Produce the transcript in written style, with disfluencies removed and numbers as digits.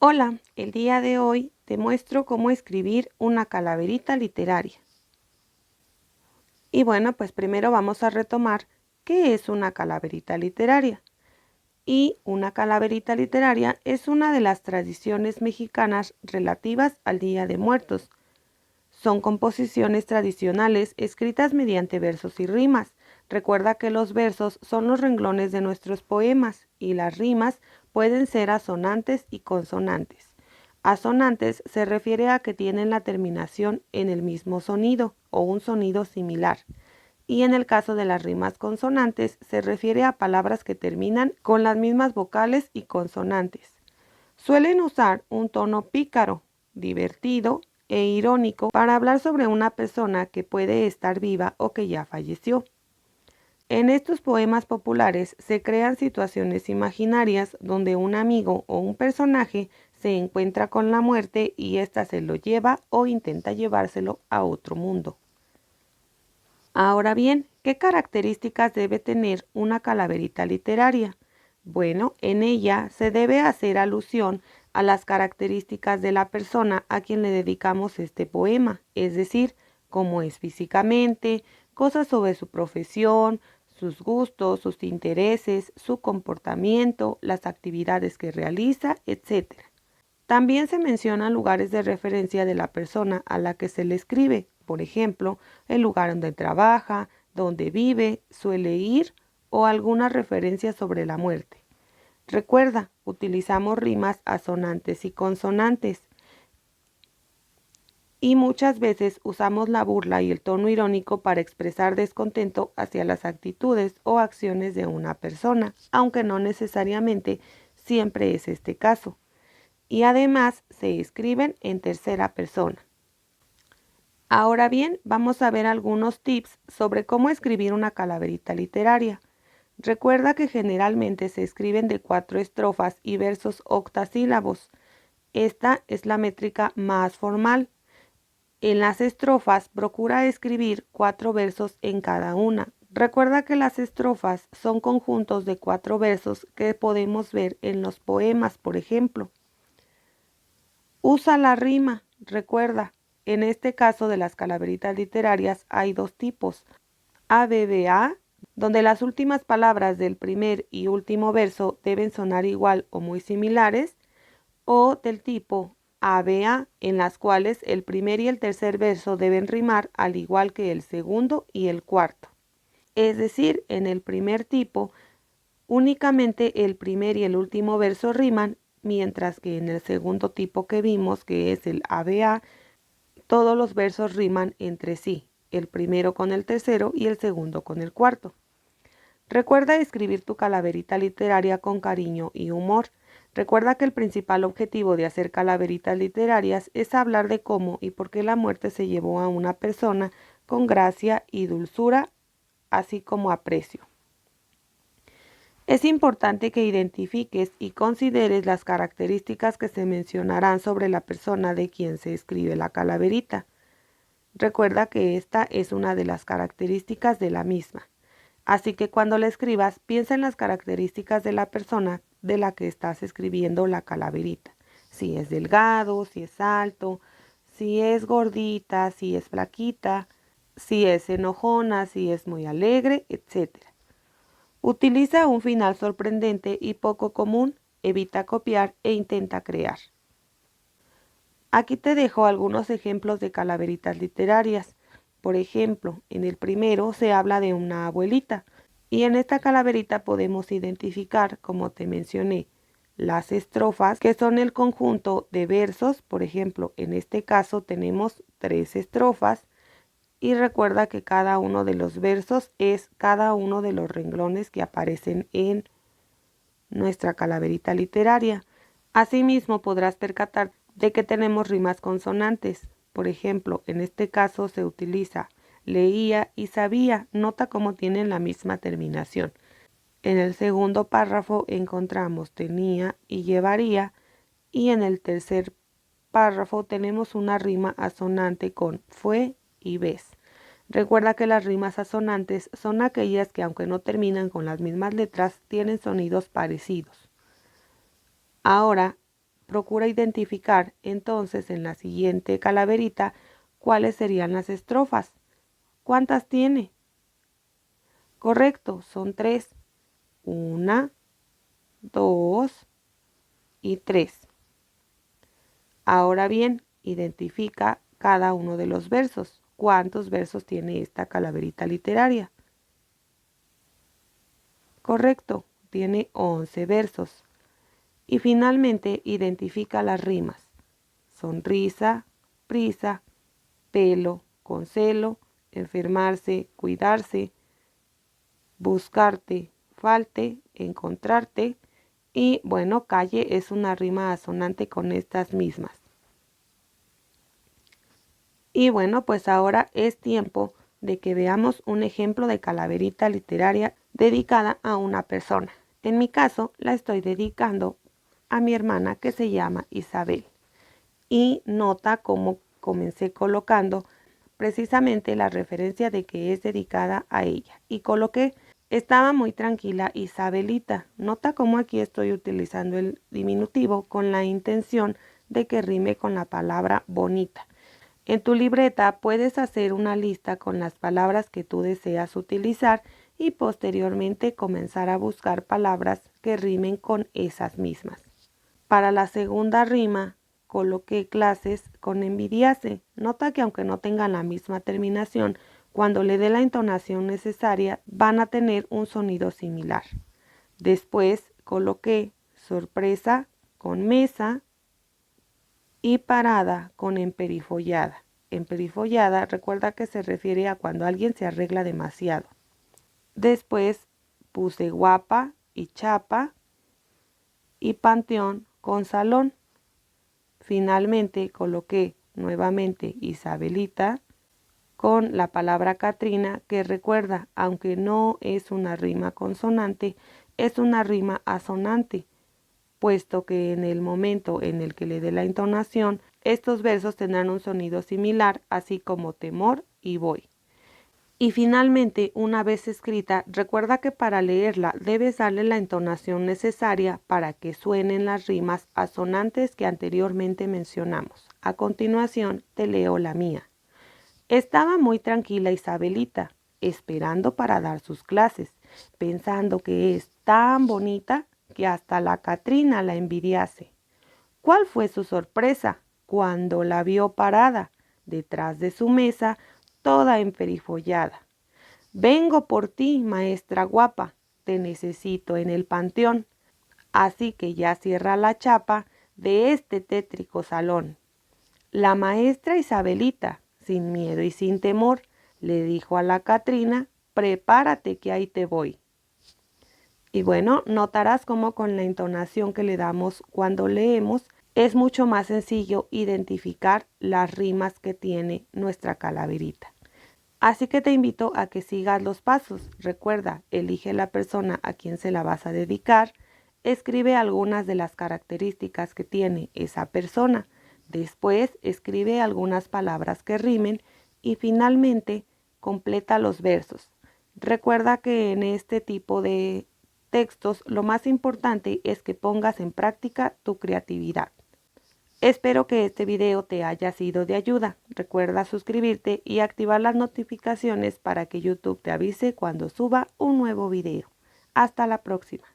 Hola, el día de hoy te muestro cómo escribir una calaverita literaria. Y bueno, pues primero vamos a retomar qué es una calaverita literaria. Y una calaverita literaria es una de las tradiciones mexicanas relativas al Día de Muertos. Son composiciones tradicionales escritas mediante versos y rimas. Recuerda que los versos son los renglones de nuestros poemas y las rimas pueden ser asonantes y consonantes. Asonantes se refiere a que tienen la terminación en el mismo sonido o un sonido similar. Y en el caso de las rimas consonantes se refiere a palabras que terminan con las mismas vocales y consonantes. Suelen usar un tono pícaro, divertido e irónico para hablar sobre una persona que puede estar viva o que ya falleció. En estos poemas populares se crean situaciones imaginarias donde un amigo o un personaje se encuentra con la muerte y ésta se lo lleva o intenta llevárselo a otro mundo. Ahora bien, ¿qué características debe tener una calaverita literaria? Bueno, en ella se debe hacer alusión a las características de la persona a quien le dedicamos este poema, es decir, cómo es físicamente, cosas sobre su profesión, sus gustos, sus intereses, su comportamiento, las actividades que realiza, etc. También se mencionan lugares de referencia de la persona a la que se le escribe, por ejemplo, el lugar donde trabaja, donde vive, suele ir o alguna referencia sobre la muerte. Recuerda, utilizamos rimas asonantes y consonantes y muchas veces usamos la burla y el tono irónico para expresar descontento hacia las actitudes o acciones de una persona, aunque no necesariamente siempre es este caso. Y además se escriben en tercera persona. Ahora bien, vamos a ver algunos tips sobre cómo escribir una calaverita literaria. Recuerda que generalmente se escriben de 4 estrofas y versos octasílabos. Esta es la métrica más formal. En las estrofas procura escribir 4 versos en cada una. Recuerda que las estrofas son conjuntos de 4 versos que podemos ver en los poemas, por ejemplo. Usa la rima. Recuerda, en este caso de las calaveritas literarias hay 2 tipos. ABBA, donde las últimas palabras del primer y último verso deben sonar igual o muy similares, o del tipo ABA, en las cuales el primer y el tercer verso deben rimar al igual que el segundo y el cuarto. Es decir, en el primer tipo, únicamente el primer y el último verso riman, mientras que en el segundo tipo que vimos, que es el ABA, todos los versos riman entre sí, el primero con el tercero y el segundo con el cuarto. Recuerda escribir tu calaverita literaria con cariño y humor. Recuerda que el principal objetivo de hacer calaveritas literarias es hablar de cómo y por qué la muerte se llevó a una persona con gracia y dulzura, así como aprecio. Es importante que identifiques y consideres las características que se mencionarán sobre la persona de quien se escribe la calaverita. Recuerda que esta es una de las características de la misma. Así que cuando la escribas, piensa en las características de la persona de la que estás escribiendo la calaverita. Si es delgado, si es alto, si es gordita, si es flaquita, si es enojona, si es muy alegre, etc. Utiliza un final sorprendente y poco común, evita copiar e intenta crear. Aquí te dejo algunos ejemplos de calaveritas literarias. Por ejemplo, en el primero se habla de una abuelita y en esta calaverita podemos identificar, como te mencioné, las estrofas, que son el conjunto de versos. Por ejemplo, en este caso tenemos 3 estrofas y recuerda que cada uno de los versos es cada uno de los renglones que aparecen en nuestra calaverita literaria. Asimismo, podrás percatar de que tenemos rimas consonantes. Por ejemplo, en este caso se utiliza leía y sabía. Nota cómo tienen la misma terminación. En el segundo párrafo encontramos tenía y llevaría, y en el tercer párrafo tenemos una rima asonante con fue y ves. Recuerda que las rimas asonantes son aquellas que, aunque no terminan con las mismas letras, tienen sonidos parecidos. Ahora, procura identificar entonces en la siguiente calaverita cuáles serían las estrofas. ¿Cuántas tiene? Correcto, son 3. 1, 2 y 3. Ahora bien, identifica cada uno de los versos. ¿Cuántos versos tiene esta calaverita literaria? Correcto, tiene 11 versos. Y finalmente identifica las rimas. Sonrisa, prisa, pelo, con celo, enfermarse, cuidarse, buscarte, falte, encontrarte. Y bueno, calle es una rima asonante con estas mismas. Y bueno, pues ahora es tiempo de que veamos un ejemplo de calaverita literaria dedicada a una persona. En mi caso, la estoy dedicando a mi hermana que se llama Isabel. Y nota cómo comencé colocando precisamente la referencia de que es dedicada a ella. Y coloqué, estaba muy tranquila Isabelita. Nota cómo aquí estoy utilizando el diminutivo con la intención de que rime con la palabra bonita. En tu libreta puedes hacer una lista con las palabras que tú deseas utilizar y posteriormente comenzar a buscar palabras que rimen con esas mismas. Para la segunda rima, coloqué clases con envidiase. Nota que aunque no tengan la misma terminación, cuando le dé la entonación necesaria van a tener un sonido similar. Después coloqué sorpresa con mesa y parada con emperifollada. Emperifollada, recuerda que se refiere a cuando alguien se arregla demasiado. Después puse guapa y chapa y panteón con salón. Finalmente coloqué nuevamente Isabelita con la palabra Catrina, que recuerda, aunque no es una rima consonante, es una rima asonante, puesto que en el momento en el que le dé la entonación, estos versos tendrán un sonido similar, así como temor y voy. Y finalmente, una vez escrita, recuerda que para leerla debes darle la entonación necesaria para que suenen las rimas asonantes que anteriormente mencionamos. A continuación, te leo la mía. Estaba muy tranquila Isabelita, esperando para dar sus clases, pensando que es tan bonita que hasta la Catrina la envidiase. ¿Cuál fue su sorpresa cuando la vio parada detrás de su mesa, toda emperifollada? Vengo por ti, maestra guapa, te necesito en el panteón, así que ya cierra la chapa de este tétrico salón. La maestra Isabelita, sin miedo y sin temor, le dijo a la Catrina, prepárate que ahí te voy. Y bueno, notarás cómo con la entonación que le damos cuando leemos, es mucho más sencillo identificar las rimas que tiene nuestra calaverita. Así que te invito a que sigas los pasos. Recuerda, elige la persona a quien se la vas a dedicar, escribe algunas de las características que tiene esa persona, después escribe algunas palabras que rimen y finalmente completa los versos. Recuerda que en este tipo de textos lo más importante es que pongas en práctica tu creatividad. Espero que este video te haya sido de ayuda. Recuerda suscribirte y activar las notificaciones para que YouTube te avise cuando suba un nuevo video. Hasta la próxima.